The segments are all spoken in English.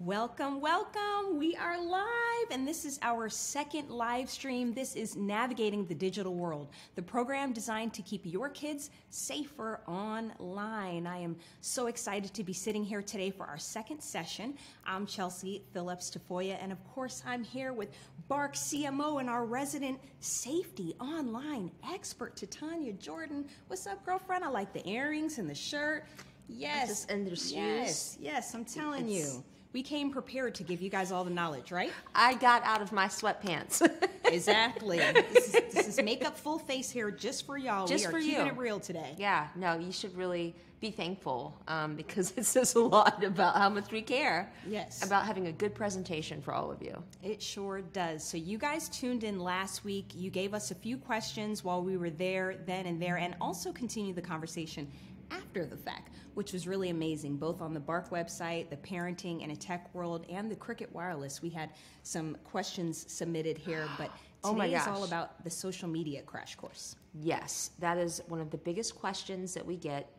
Welcome, welcome. We are live, and this is our second live stream. This is Navigating the Digital World, the program designed to keep your kids safer online. I am so excited to be sitting here today for our second session. I'm Chelsea Phillips Tafoya, and of course, I'm here with Bark CMO and our resident safety online expert, Titania Jordan. What's up, girlfriend? I like the earrings and the shirt. Yes. And their shoes. Yes, I'm telling you. We came prepared to give you guys all the knowledge, right? I got out of my sweatpants. Exactly. This is makeup full face here just for y'all. Just we for are you. keeping it real today. Yeah, no, you should really be thankful because it says a lot about how much we care. Yes. About having a good presentation for all of you. It sure does. So you guys tuned in last week. You gave us a few questions while we were there, then and there, and also continued the conversation after the fact, which was really amazing, both on the Bark website, the Parenting in a Tech World, and the Cricket Wireless. We had some questions submitted here, but today is all about the social media crash course. Yes, that is one of the biggest questions that we get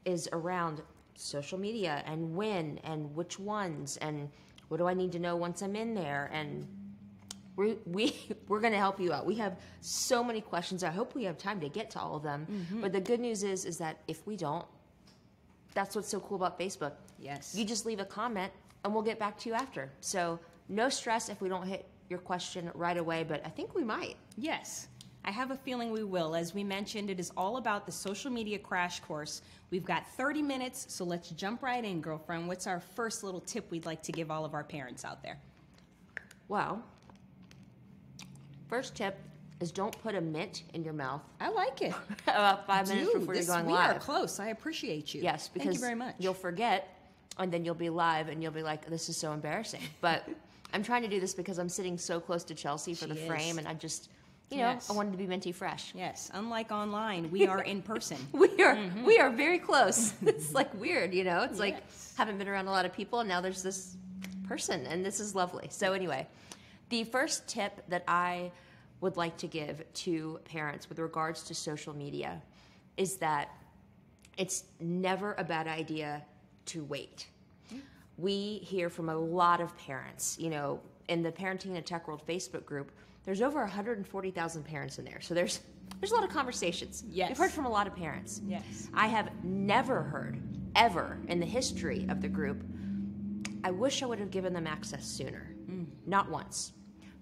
is around social media and when and which ones and what do I need to know once I'm in there, and we're going to help you out. We have so many questions. I hope we have time to get to all of them. Mm-hmm. But the good news is that if we don't, that's what's so cool about Facebook. Yes. You just leave a comment and we'll get back to you after. So no stress if we don't hit your question right away, but I think we might. Yes. I have a feeling we will. As we mentioned, it is all about the social media crash course. We've got 30 minutes, so let's jump right in, girlfriend. What's our first little tip we'd like to give all of our parents out there? Well, first tip is don't put a mint in your mouth. I like it. About 5 minutes before you're going live. We are close. I appreciate you. Yes, because thank you very much. You'll forget, and then you'll be live, and you'll be like, this is so embarrassing. But I'm trying to do this because I'm sitting so close to Chelsea for the frame, and I just, I wanted to be minty fresh. Yes, unlike online, we are in person. We are very close. It's like weird, It's like haven't been around a lot of people, and now there's this person, and this is lovely. So anyway, the first tip that I would like to give to parents with regards to social media is that it's never a bad idea to wait. We hear from a lot of parents, in the Parenting in a Tech World Facebook group, there's over 140,000 parents in there. So there's a lot of conversations. Yes. We've heard from a lot of parents. Yes. I have never heard, ever, in the history of the group, I wish I would have given them access sooner. Not once.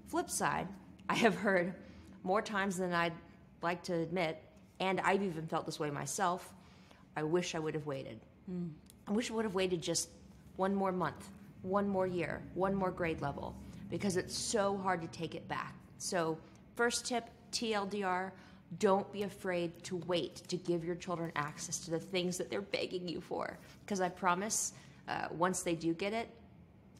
Flip side, I have heard more times than I'd like to admit, and I've even felt this way myself, I wish I would have waited. I wish I would have waited just one more month, one more year, one more grade level, because it's so hard to take it back. So first tip, TLDR, don't be afraid to wait to give your children access to the things that they're begging you for, because I promise once they do get it,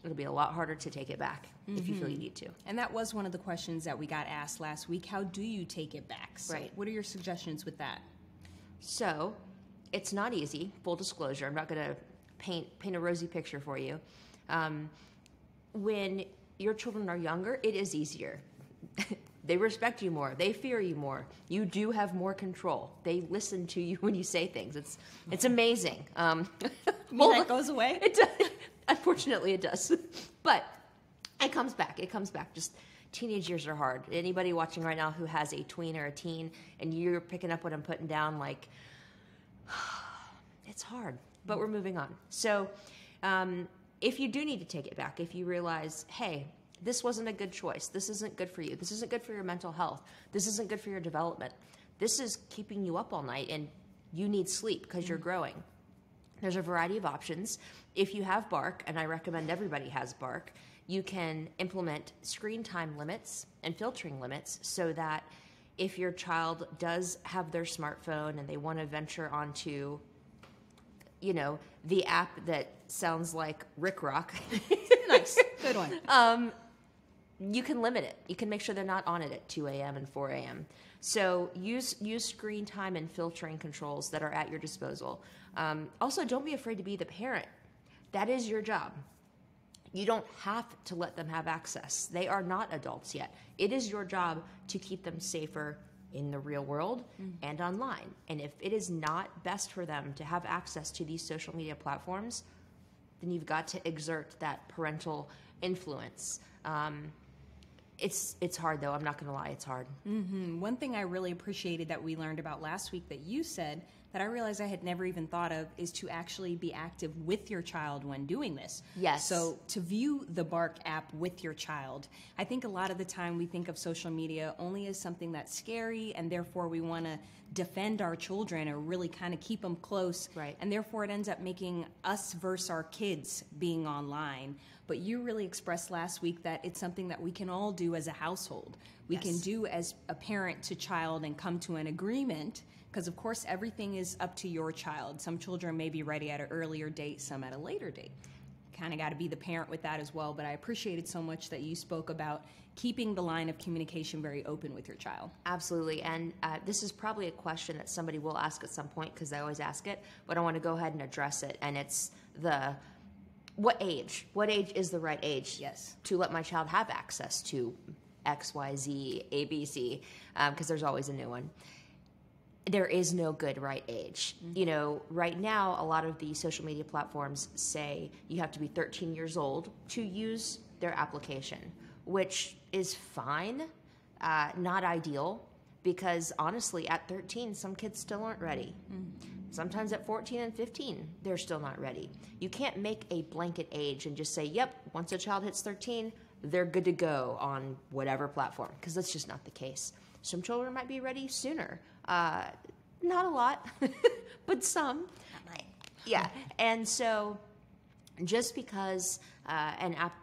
it'll be a lot harder to take it back if you feel you need to. And that was one of the questions that we got asked last week. How do you take it back? So right. What are your suggestions with that? So it's not easy, full disclosure. I'm not going to paint a rosy picture for you. When your children are younger, it is easier. They respect you more. They fear you more. You do have more control. They listen to you when you say things. It's amazing. That goes away? It does. Unfortunately, it does. But it comes back. It comes back. Just teenage years are hard. Anybody watching right now who has a tween or a teen and you're picking up what I'm putting down, like, it's hard. But we're moving on. So if you do need to take it back, if you realize, hey, this wasn't a good choice. This isn't good for you. This isn't good for your mental health. This isn't good for your development. This is keeping you up all night and you need sleep because you're growing. There's a variety of options. If you have Bark, and I recommend everybody has Bark, you can implement screen time limits and filtering limits so that if your child does have their smartphone and they want to venture onto, the app that sounds like Rick Rock. Nice. Good one. You can limit it. You can make sure they're not on it at 2 a.m. and 4 a.m. So use screen time and filtering controls that are at your disposal. Also, don't be afraid to be the parent. That is your job. You don't have to let them have access. They are not adults yet. It is your job to keep them safer in the real world and online. And if it is not best for them to have access to these social media platforms, then you've got to exert that parental influence. It's hard, though. I'm not going to lie. It's hard. One thing I really appreciated that we learned about last week that you said that I realized I had never even thought of is to actually be active with your child when doing this. Yes. So to view the Bark app with your child. I think a lot of the time we think of social media only as something that's scary, and therefore we want to defend our children or really kind of keep them close. Right. And therefore it ends up making us versus our kids being online. But you really expressed last week that it's something that we can all do as a household. We Yes. can do as a parent to child and come to an agreement, because of course everything is up to your child. Some children may be ready at an earlier date, some at a later date. Kind of got to be the parent with that as well. But I appreciated so much that you spoke about keeping the line of communication very open with your child. Absolutely. And this is probably a question that somebody will ask at some point, because I always ask it, but I want to go ahead and address it. And it's what age? What age is the right age Yes. to let my child have access to X, Y, Z, A, B, C? Because there's always a new one. There is no good right age. You know, right now, a lot of the social media platforms say you have to be 13 years old to use their application, which is fine, not ideal, because honestly, at 13, some kids still aren't ready. Sometimes at 14 and 15, they're still not ready. You can't make a blanket age and just say, yep, once a child hits 13, they're good to go on whatever platform, because that's just not the case. Some children might be ready sooner. Not a lot, but some. Not mine. Yeah. And so just because an app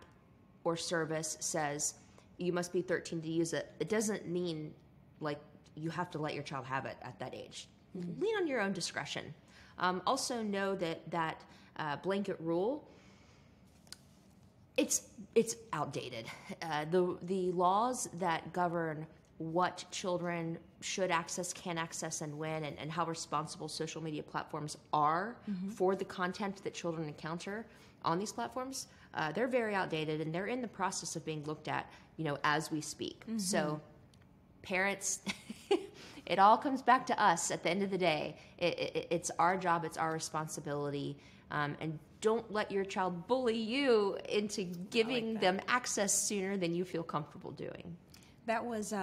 or service says you must be 13 to use it, it doesn't mean like you have to let your child have it at that age. Lean on your own discretion. Also know that blanket rule, it's outdated. The laws that govern what children should access, can access, and when, and how responsible social media platforms are for the content that children encounter on these platforms, they're very outdated, and they're in the process of being looked at, as we speak. So parents, it all comes back to us at the end of the day. It's our job, it's our responsibility, and don't let your child bully you into giving them access sooner than you feel comfortable doing. That was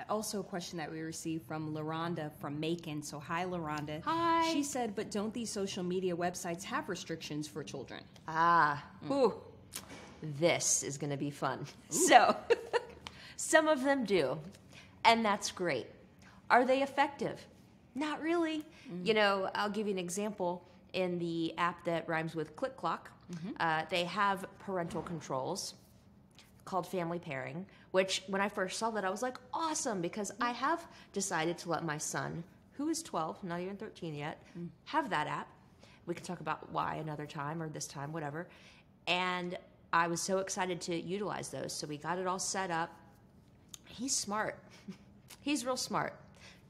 also a question that we received from LaRonda from Macon. So hi, LaRonda. Hi. She said, but don't these social media websites have restrictions for children? This is going to be fun. So some of them do, and that's great. Are they effective? Not really. I'll give you an example. In the app that rhymes with Click Clock, they have parental controls called family pairing, which when I first saw that, I was like, awesome, because I have decided to let my son, who is 12, not even 13 yet, have that app. We can talk about why another time or this time, whatever. And I was so excited to utilize those. So we got it all set up. He's smart. He's real smart.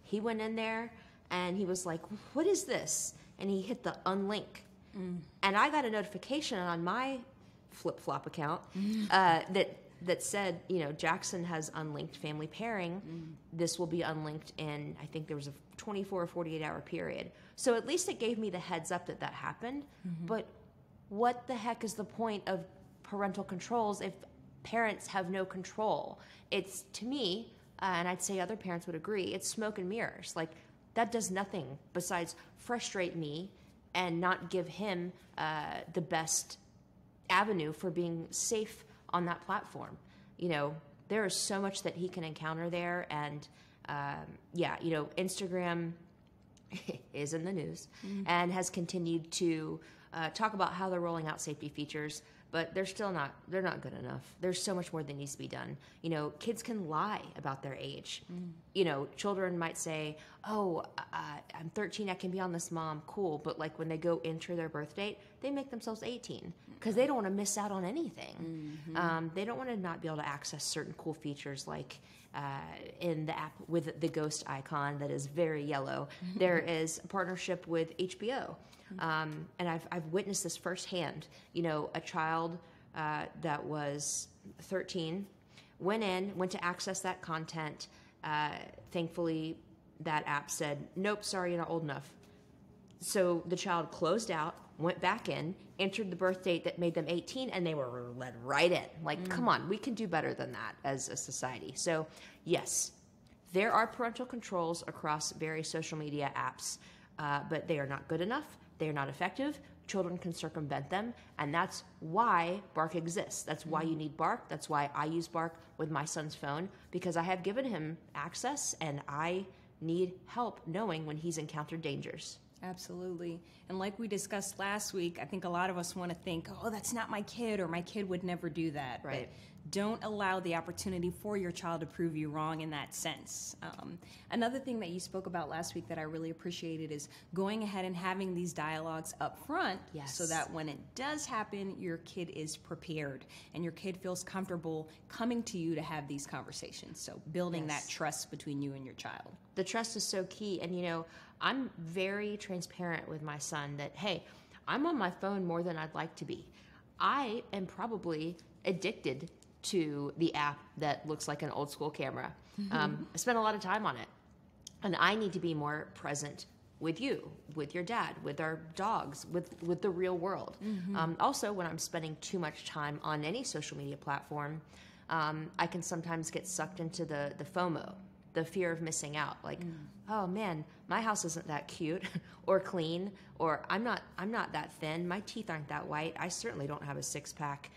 He went in there and he was like, what is this? And he hit the unlink. And I got a notification on my flip-flop account that said, Jackson has unlinked family pairing. This will be unlinked in, I think there was a 24 or 48 hour period. So at least it gave me the heads up that happened. But what the heck is the point of parental controls if parents have no control? It's, to me, and I'd say other parents would agree, it's smoke and mirrors. Like, that does nothing besides frustrate me and not give him the best avenue for being safe on that platform. There is so much that he can encounter there, and Instagram is in the news and has continued to talk about how they're rolling out safety features, but they're not good enough. There's so much more that needs to be done. Kids can lie about their age. Children might say, oh, I'm 13, I can be on this, mom, cool. But like when they go enter their birth date, they make themselves 18 because they don't want to miss out on anything. They don't want to not be able to access certain cool features like in the app with the ghost icon that is very yellow. There is a partnership with HBO. And I've witnessed this firsthand. A child that was 13 went to access that content. Thankfully, that app said, nope, sorry, you're not old enough. So the child closed out, went back in, entered the birth date that made them 18, and they were led right in. Like, come on, we can do better than that as a society. So, yes, there are parental controls across various social media apps, but they are not good enough. They are not effective. Children can circumvent them, and that's why Bark exists. That's why you need Bark. That's why I use Bark with my son's phone, because I have given him access, and I need help knowing when he's encountered dangers. Absolutely. And like we discussed last week, I think a lot of us want to think, oh, that's not my kid, or my kid would never do that. Right. But don't allow the opportunity for your child to prove you wrong in that sense. Another thing that you spoke about last week that I really appreciated is going ahead and having these dialogues up front, Yes. so that when it does happen, your kid is prepared and your kid feels comfortable coming to you to have these conversations. So building Yes. that trust between you and your child. The trust is so key. And, I'm very transparent with my son that, hey, I'm on my phone more than I'd like to be. I am probably addicted to the app that looks like an old school camera. I spend a lot of time on it. And I need to be more present with you, with your dad, with our dogs, with the real world. Also, when I'm spending too much time on any social media platform, I can sometimes get sucked into the FOMO, the fear of missing out. Like, oh man, my house isn't that cute or clean, or I'm not that thin. My teeth aren't that white. I certainly don't have a six-pack.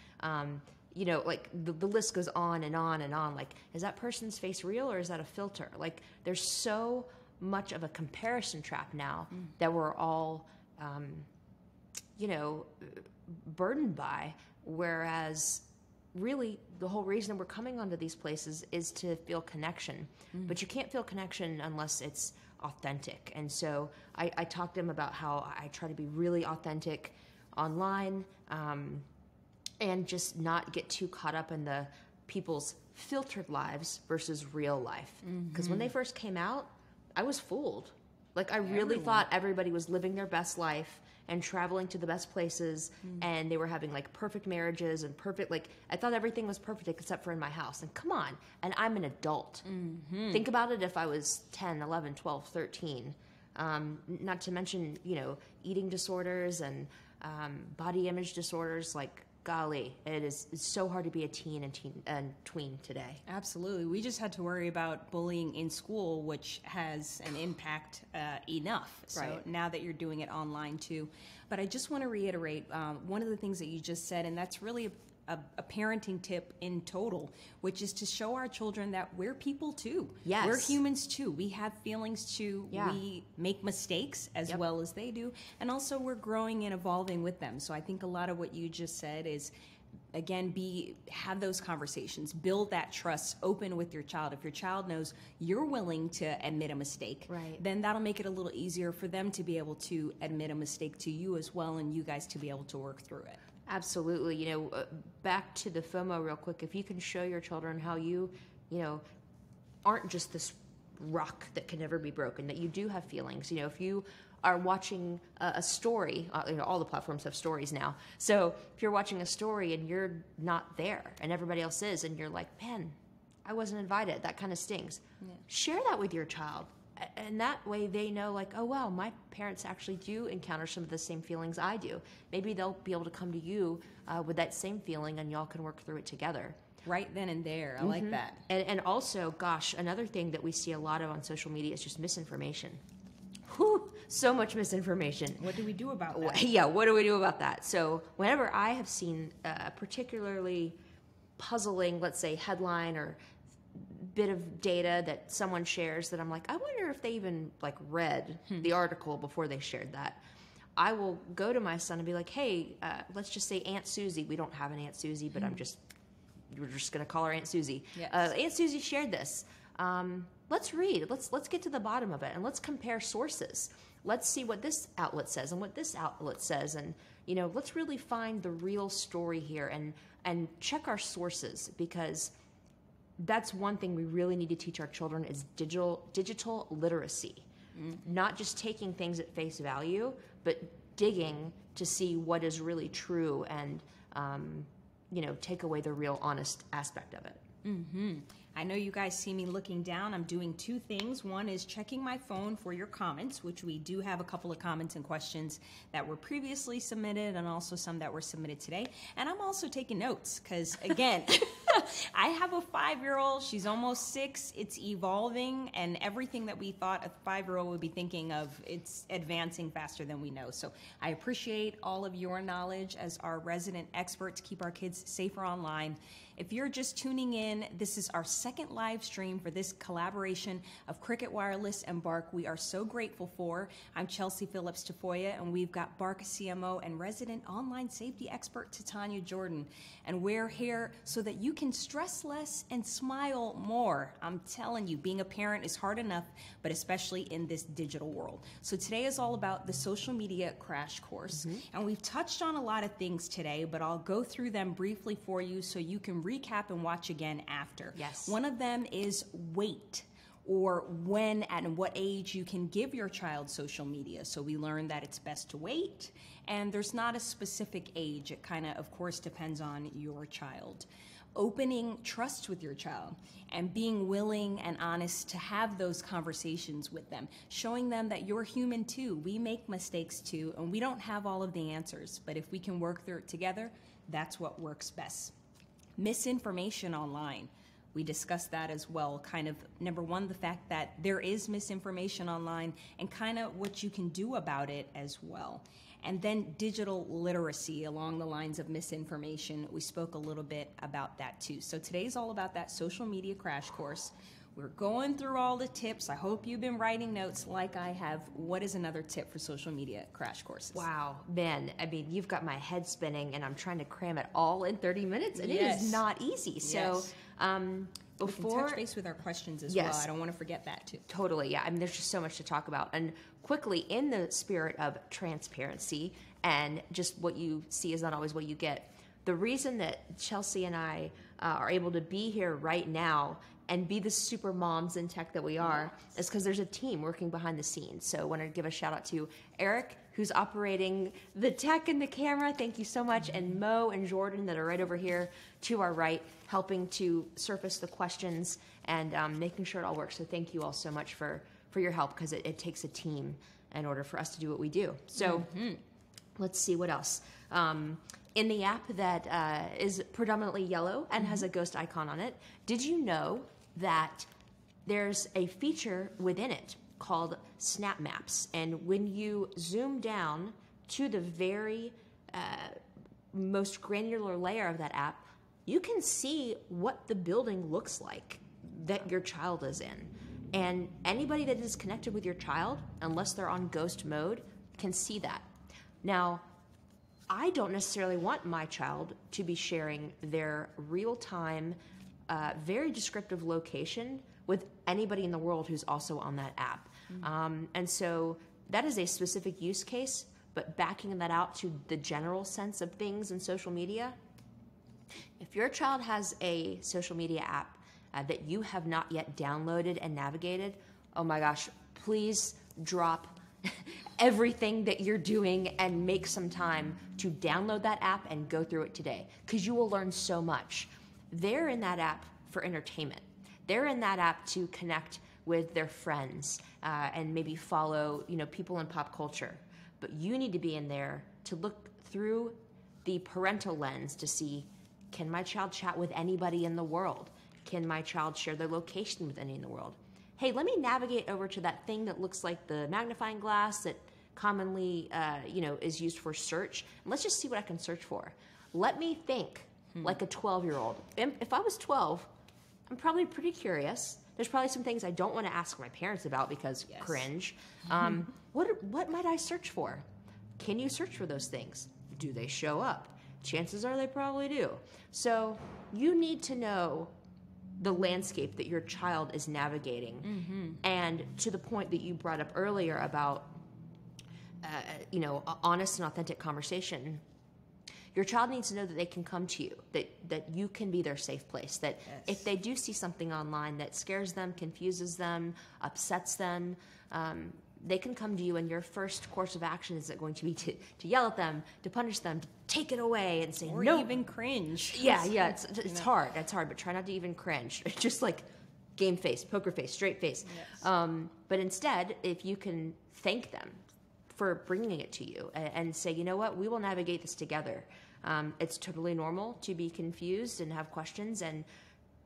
Like the list goes on and on and on. Like, is that person's face real, or is that a filter? Like, there's so much of a comparison trap now that we're all, burdened by. Whereas really the whole reason we're coming onto these places is to feel connection. But you can't feel connection unless it's authentic. And so I talked to him about how I try to be really authentic online, and just not get too caught up in the people's filtered lives versus real life. Because when they first came out, I was fooled. Like, I really thought everybody was living their best life and traveling to the best places, and they were having like perfect marriages and perfect, like, I thought everything was perfect except for in my house. And come on, and I'm an adult. Think about it if I was 10, 11, 12, 13. Not to mention, eating disorders and body image disorders. Like, golly, it's so hard to be a teen and tween today. Absolutely. We just had to worry about bullying in school, which has an impact enough. So Right. now that you're doing it online too. But I just want to reiterate one of the things that you just said, and that's really a parenting tip in total, which is to show our children that we're people too. Yes. We're humans too. We have feelings too. Yeah. We make mistakes as well as they do. And also we're growing and evolving with them. So I think a lot of what you just said is, again, have those conversations, build that trust, open with your child. If your child knows you're willing to admit a mistake, Right. then that'll make it a little easier for them to be able to admit a mistake to you as well, and you guys to be able to work through it. Absolutely. Back to the FOMO real quick. If you can show your children how you aren't just this rock that can never be broken, that you do have feelings. If you are watching a story, all the platforms have stories now. So if you're watching a story and you're not there and everybody else is, and you're like, man, I wasn't invited, that kind of stings. Yeah. Share that with your child. And that way they know, like, oh, wow, my parents actually do encounter some of the same feelings I do. Maybe they'll be able to come to you with that same feeling, and y'all can work through it together. Right then and there. I like that. And also, gosh, another thing that we see a lot of on social media is just misinformation. Whew, so much misinformation. What do we do about that? Yeah, what do we do about that? So whenever I have seen a particularly puzzling, let's say, headline or bit of data that someone shares that I'm like, I wonder if they even like read the article before they shared that, I will go to my son and be like, hey, let's just say Aunt Susie. We don't have an Aunt Susie, but we're just going to call her Aunt Susie. Yes. Aunt Susie shared this. Let's read. Let's get to the bottom of it, and let's compare sources. Let's see what this outlet says and what this outlet says, and let's really find the real story here and check our sources, because that's one thing we really need to teach our children is digital literacy. Not just taking things at face value, but digging to see what is really true and take away the real honest aspect of it. I know you guys see me looking down. I'm doing two things. One is checking my phone for your comments, which we do have a couple of comments and questions that were previously submitted and also some that were submitted today. And I'm also taking notes because, again, I have a 5-year-old. She's almost 6. It's evolving, and everything that we thought a 5-year-old would be thinking of, it's advancing faster than we know. So I appreciate all of your knowledge as our resident expert to keep our kids safer online. If you're just tuning in, this is our second live stream for this collaboration of Cricket Wireless and Bark. We are so grateful for. I'm Chelsea Phillips Tafoya, and we've got Bark CMO and resident online safety expert Titania Jordan. And we're here so that you can stress less and smile more. I'm telling you, being a parent is hard enough, but especially in this digital world. So today is all about the social media crash course. And we've touched on a lot of things today, but I'll go through them briefly for you so you can recap and watch again after. Yes. One of them is weight, or when and what age you can give your child social media. So we learned that it's best to wait, and there's not a specific age. It kind of course, depends on your child. Opening trust with your child and being willing and honest to have those conversations with them, showing them that you're human too. We make mistakes too, and we don't have all of the answers, but if we can work through it together, that's what works best. Misinformation online. We discussed that as well. Kind of, number one, the fact that there is misinformation online and kind of what you can do about it as well. And then digital literacy along the lines of misinformation. We spoke a little bit about that too. So today's all about that social media crash course. We're going through all the tips. I hope you've been writing notes like I have. What is another tip for social media crash courses? Wow, man, I mean, you've got my head spinning, and I'm trying to cram it all in 30 minutes, and Yes. it is not easy. So We can touch base with our questions as well. I don't want to forget that too. Totally, yeah. I mean, there's just so much to talk about. And quickly, in the spirit of transparency and just what you see is not always what you get, the reason that Chelsea and I are able to be here right now and be the super moms in tech that we are is because there's a team working behind the scenes. So I want to give a shout out to Eric, who's operating the tech and the camera. Thank you so much. And Mo and Jordan that are right over here to our right, helping to surface the questions and making sure it all works. So thank you all so much for your help, because it takes a team in order for us to do what we do. So let's see what else. In the app that is predominantly yellow and has a ghost icon on it, did you know that there's a feature within it called Snap Maps? And when you zoom down to the very most granular layer of that app, you can see what the building looks like that your child is in. And anybody that is connected with your child, unless they're on ghost mode, can see that. Now, I don't necessarily want my child to be sharing their real-time, very descriptive location with anybody in the world who's also on that app. And so that is a specific use case, but backing that out to the general sense of things in social media, if your child has a social media app that you have not yet downloaded and navigated, oh my gosh, please drop everything that you're doing and make some time to download that app and go through it today, because you will learn so much. They're in that app for entertainment. They're in that app to connect with their friends and maybe follow, people in pop culture. But you need to be in there to look through the parental lens to see, can my child chat with anybody in the world? Can my child share their location with any in the world? Hey, let me navigate over to that thing that looks like the magnifying glass that commonly, is used for search. And let's just see what I can search for. Let me think like a 12-year-old. If I was 12, I'm probably pretty curious. There's probably some things I don't want to ask my parents about because cringe. What might I search for? Can you search for those things? Do they show up? Chances are they probably do. So you need to know the landscape that your child is navigating. And to the point that you brought up earlier about, honest and authentic conversation, your child needs to know that they can come to you, that you can be their safe place, that if they do see something online that scares them, confuses them, upsets them, they can come to you, and your first course of action is going to be to yell at them, to punish them, to take it away and say or no. even cringe. Yeah, it's hard. It's hard, but try not to even cringe. Just like game face, poker face, straight face. Yes. But instead, if you can thank them for bringing it to you and say, you know what, we will navigate this together. It's totally normal to be confused and have questions, and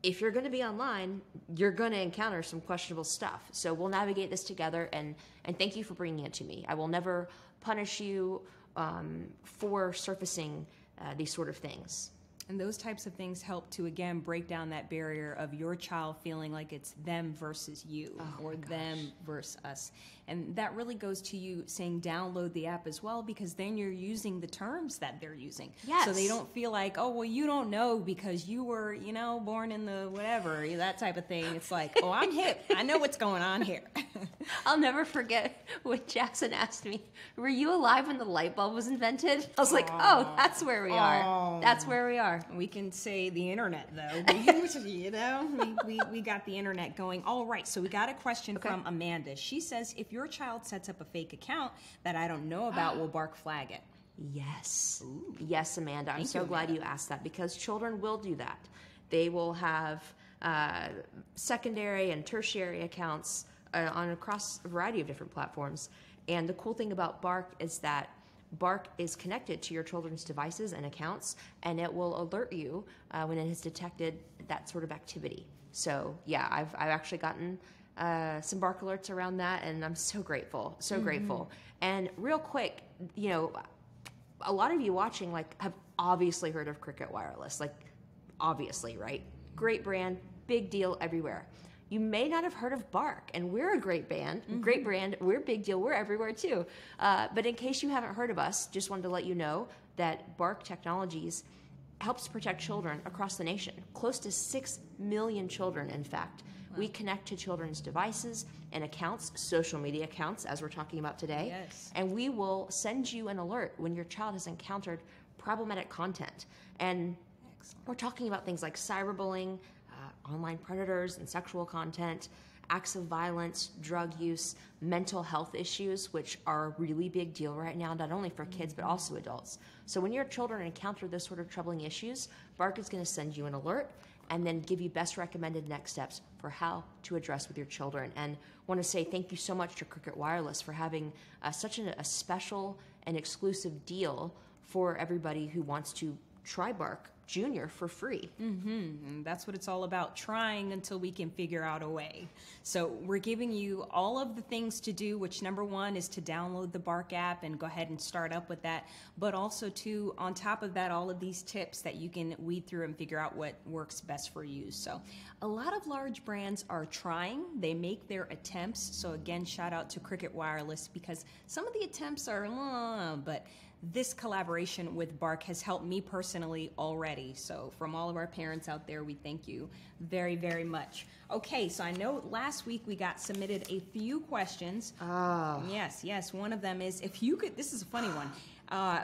if you're going to be online, you're going to encounter some questionable stuff. So we'll navigate this together, and thank you for bringing it to me. I will never punish you for surfacing these sort of things. And those types of things help to, again, break down that barrier of your child feeling like it's them versus you, or them versus us. And that really goes to you saying download the app as well, because then you're using the terms that they're using. Yes. So they don't feel like, oh, well, you don't know because you were, born in the whatever, that type of thing. It's like, oh, I'm hip. I know what's going on here. I'll never forget when Jackson asked me, were you alive when the light bulb was invented? I was like, oh, that's where we are. That's where we are. We can say the internet, though. We got the internet going. All right, so we got a question from Amanda. She says, if your child sets up a fake account that I don't know about, will Bark flag it? Yes. Ooh. Yes, Amanda. I'm so glad you asked that, because children will do that. They will have secondary and tertiary accounts across a variety of different platforms. And the cool thing about Bark is that Bark is connected to your children's devices and accounts, and it will alert you when it has detected that sort of activity. So yeah, I've actually gotten some Bark alerts around that, and I'm so grateful, grateful. And real quick, a lot of you watching have obviously heard of Cricket Wireless, obviously, right? Great brand, big deal everywhere. You may not have heard of Bark, and we're a great brand, we're a big deal, we're everywhere too. But in case you haven't heard of us, just wanted to let you know that Bark Technologies helps protect children across the nation. Close to 6 million children, in fact. Wow. We connect to children's devices and accounts, social media accounts, as we're talking about today. Yes. And we will send you an alert when your child has encountered problematic content. And we're talking about things like cyberbullying, online predators and sexual content, acts of violence, drug use, mental health issues, which are a really big deal right now, not only for kids, but also adults. So when your children encounter those sort of troubling issues, Bark is going to send you an alert and then give you best recommended next steps for how to address with your children. And want to say thank you so much to Cricket Wireless for having such a special and exclusive deal for everybody who wants to try Bark Junior for free. And that's what it's all about, trying until we can figure out a way. So we're giving you all of the things to do, which number one is to download the Bark app and go ahead and start up with that. But also too, on top of that, all of these tips that you can weed through and figure out what works best for you. So a lot of large brands are trying, they make their attempts. So again, shout out to Cricket Wireless, because some of the attempts are, but this collaboration with Bark has helped me personally already. So from all of our parents out there, we thank you very, very much. Okay, so I know last week we got submitted a few questions. Oh. Yes. One of them is, if you could, this is a funny one,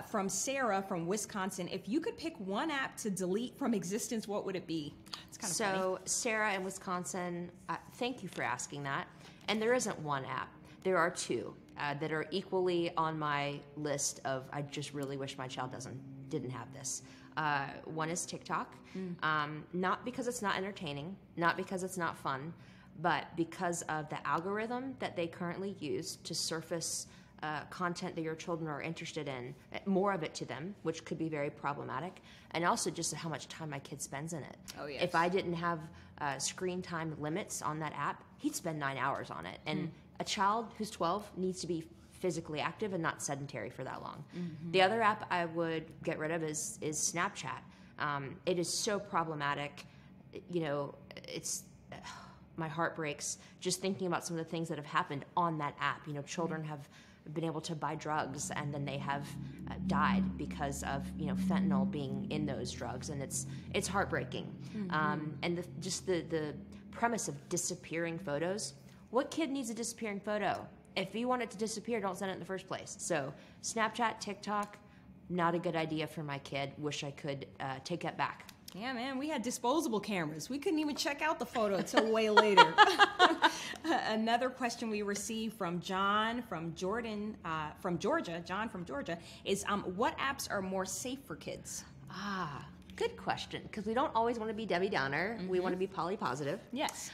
from Sarah from Wisconsin, if you could pick one app to delete from existence, what would it be? It's kind of funny. So Sarah in Wisconsin, thank you for asking that. And there isn't one app. There are two that are equally on my list of, I just really wish my child didn't have this. One is TikTok, not because it's not entertaining, not because it's not fun, but because of the algorithm that they currently use to surface content that your children are interested in, more of it to them, which could be very problematic, and also just how much time my kid spends in it. Oh, yes. If I didn't have screen time limits on that app, he'd spend 9 hours on it. And a child who's 12 needs to be physically active and not sedentary for that long. The other app I would get rid of is Snapchat. It is so problematic. It's my heart breaks just thinking about some of the things that have happened on that app. Children have been able to buy drugs, and then they have died because of fentanyl being in those drugs, and it's heartbreaking. And the premise of disappearing photos. What kid needs a disappearing photo? If you want it to disappear, don't send it in the first place. So Snapchat, TikTok, not a good idea for my kid. Wish I could take that back. Yeah, man, we had disposable cameras. We couldn't even check out the photo until way later. Another question we received from John from Georgia, is what apps are more safe for kids? Good question, because we don't always want to be Debbie Downer. We want to be Polly Positive. Yes.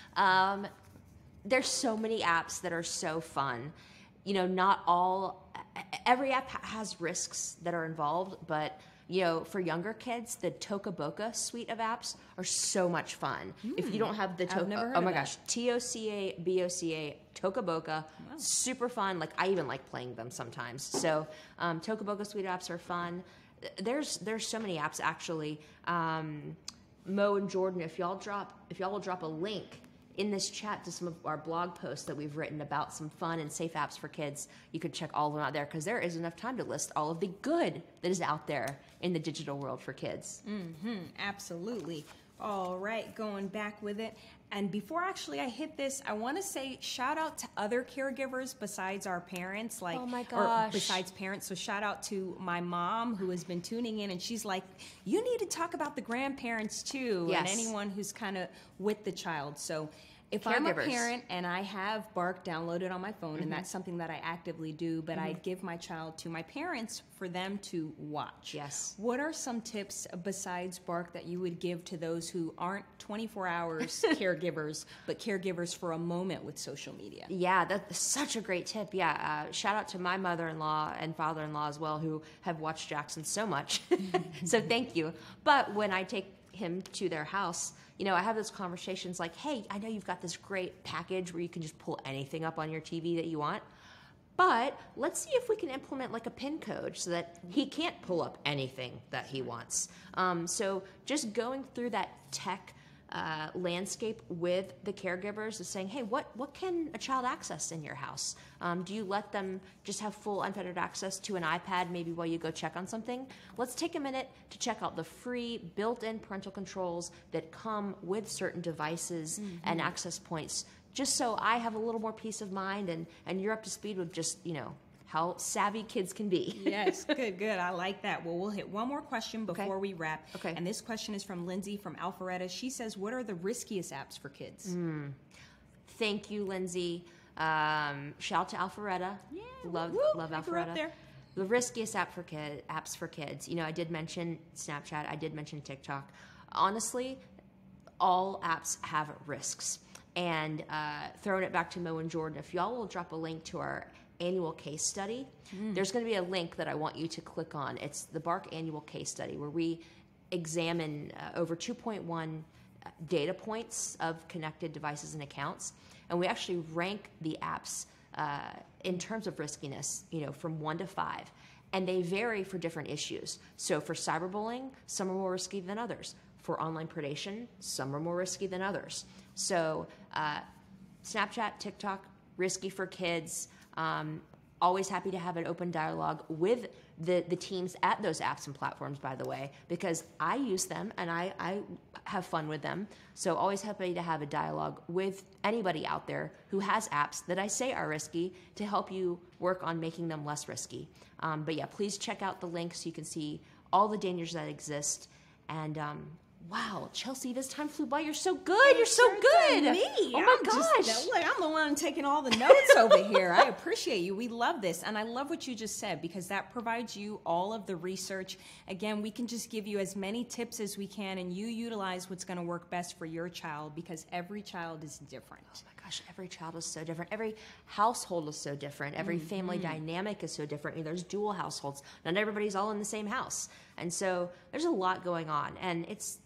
There's so many apps that are so fun. Every app has risks that are involved, but for younger kids, the Toca Boca suite of apps are so much fun. If you don't have the Toca, oh my gosh, TOCA, Toca Boca, super fun. Like I even like playing them sometimes. So Toca Boca suite apps are fun. There's so many apps actually. Mo and Jordan, if y'all will drop a link in this chat to some of our blog posts that we've written about some fun and safe apps for kids, you could check all of them out there, because there is enough time to list all of the good that is out there in the digital world for kids. Absolutely. All right, going back with it. And before actually I hit this, I want to say shout out to other caregivers besides our parents, oh my gosh, or besides parents. So shout out to my mom, who has been tuning in, and she's like, you need to talk about the grandparents too, and anyone who's kind of with the child. So if I'm a parent and I have Bark downloaded on my phone, and that's something that I actively do, but I give my child to my parents for them to watch. Yes. What are some tips besides Bark that you would give to those who aren't 24 hours caregivers, but caregivers for a moment with social media? Yeah, that's such a great tip. Yeah, shout out to my mother-in-law and father-in-law as well, who have watched Jackson so much. So thank you. But when I take him to their house, I have those conversations like, hey, I know you've got this great package where you can just pull anything up on your TV that you want, but let's see if we can implement like a PIN code so that he can't pull up anything that he wants. So just going through that tech landscape with the caregivers is saying, hey, what can a child access in your house? Do you let them just have full unfettered access to an iPad maybe while you go check on something? Let's take a minute to check out the free built-in parental controls that come with certain devices and access points, just so I have a little more peace of mind and you're up to speed with just, how savvy kids can be. Yes, good. I like that. Well, we'll hit one more question before we wrap. Okay. And this question is from Lindsay from Alpharetta. She says, what are the riskiest apps for kids? Thank you, Lindsay. Shout out to Alpharetta. Yeah, love I grew up Alpharetta. there. The riskiest apps for kids. I did mention Snapchat. I did mention TikTok. Honestly, all apps have risks. And throwing it back to Mo and Jordan, if y'all will drop a link to our annual case study, there's going to be a link that I want you to click on. It's the Bark annual case study, where we examine over 2.1 data points of connected devices and accounts, and we actually rank the apps in terms of riskiness, from 1 to 5, and they vary for different issues. So for cyberbullying, some are more risky than others. For online predation, some are more risky than others. So Snapchat, TikTok, risky for kids. Always happy to have an open dialogue with the teams at those apps and platforms, by the way, because I use them and I have fun with them. So always happy to have a dialogue with anybody out there who has apps that I say are risky to help you work on making them less risky. But yeah, please check out the link so you can see all the dangers that exist. And wow, Chelsea, this time flew by. You're so good. You're so good. Me. Oh my gosh. I'm the one taking all the notes over here. I appreciate you. We love this. And I love what you just said, because that provides you all of the research. Again, we can just give you as many tips as we can, and you utilize what's going to work best for your child, because every child is different. Oh my gosh, every child is so different. Every household is so different. Every family dynamic is so different. There's dual households. Not everybody's all in the same house. And so there's a lot going on, and it's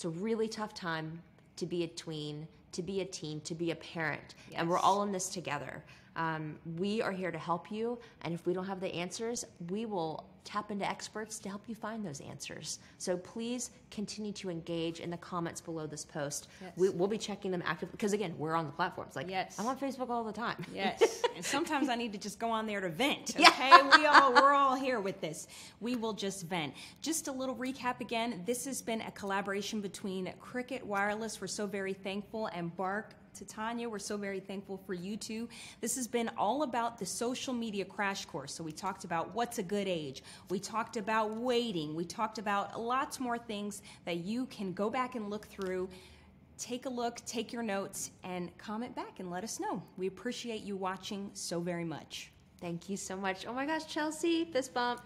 a really tough time to be a tween, to be a teen, to be a parent, and we're all in this together. We are here to help you, and if we don't have the answers, we will tap into experts to help you find those answers. So please continue to engage in the comments below this post. Yes. We'll be checking them actively, because again, we're on the platforms. Like, yes. I'm on Facebook all the time. Yes, and sometimes I need to just go on there to vent. Yeah. Okay, we're all here. with this. We will just vent. Just a little recap again. This has been a collaboration between Cricket Wireless, we're so very thankful, and Bark. To Tanya, we're so very thankful for you two. This has been all about the social media crash course. So we talked about what's a good age. We talked about waiting. We talked about lots more things that you can go back and look through. Take a look, take your notes, and comment back and let us know. We appreciate you watching so very much. Thank you so much. Oh my gosh, Chelsea, fist bump.